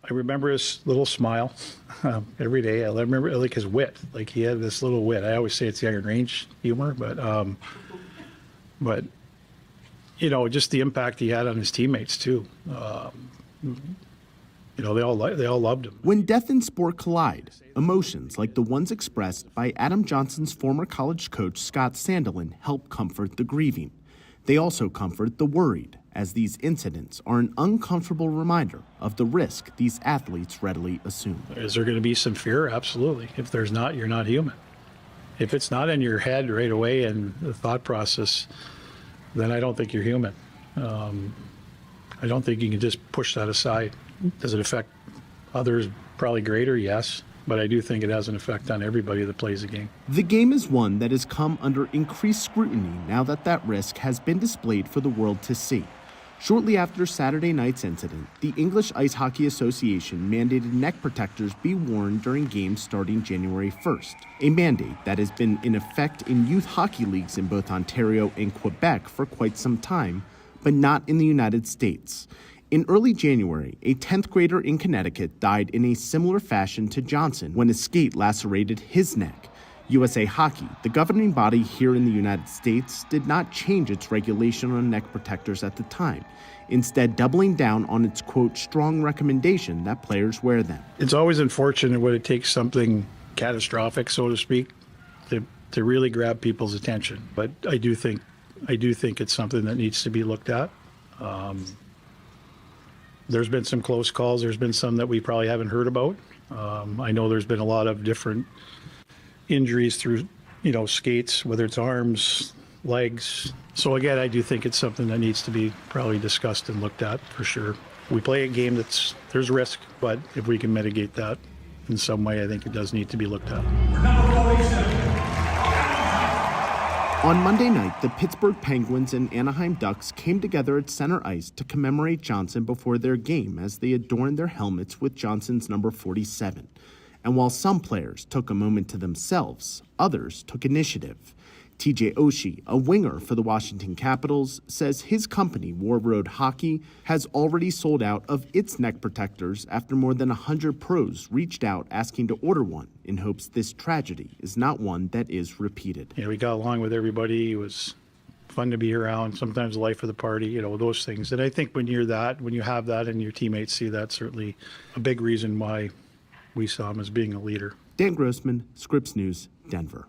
I remember his little smile every day. I remember like his wit. Like he had this little wit. I always say it's the Iron Range humor, but you know, just the impact he had on his teammates too. You know, they all loved him. When death and sport collide, emotions like the ones expressed by Adam Johnson's former college coach Scott Sandelin help comfort the grieving. They also comfort the worried, as these incidents are an uncomfortable reminder of the risk these athletes readily assume. Is there going to be some fear? Absolutely. If there's not, you're not human. If it's not in your head right away and the thought process, then I don't think you're human. I don't think you can just push that aside. Does it affect others probably greater? Yes. But I do think it has an effect on everybody that plays the game. The game is one that has come under increased scrutiny now that risk has been displayed for the world to see. Shortly after Saturday night's incident, the English Ice Hockey Association mandated neck protectors be worn during games starting January 1st, a mandate that has been in effect in youth hockey leagues in both Ontario and Quebec for quite some time, but not in the United States. In early January, a 10th grader in Connecticut died in a similar fashion to Johnson when a skate lacerated his neck. USA Hockey, the governing body here in the United States, did not change its regulation on neck protectors at the time, instead doubling down on its, quote, strong recommendation that players wear them. It's always unfortunate when it takes something catastrophic, so to speak, to really grab people's attention. But I do think it's something that needs to be looked at. There's been some close calls. There's been some that we probably haven't heard about. I know there's been a lot of different injuries through, skates, whether it's arms, legs. So again, I do think it's something that needs to be probably discussed and looked at for sure. We play a game there's risk, but if we can mitigate that in some way, I think it does need to be looked at. On Monday night, the Pittsburgh Penguins and Anaheim Ducks came together at center ice to commemorate Johnson before their game as they adorned their helmets with Johnson's number 47. And while some players took a moment to themselves, others took initiative. TJ Oshie, a winger for the Washington Capitals, says his company, War Road Hockey, has already sold out of its neck protectors after more than 100 pros reached out asking to order one in hopes this tragedy is not one that is repeated. We got along with everybody. It was fun to be around, sometimes the life of the party, those things. And I think when you have that and your teammates see that, certainly a big reason why we saw him as being a leader. Dan Grossman, Scripps News, Denver.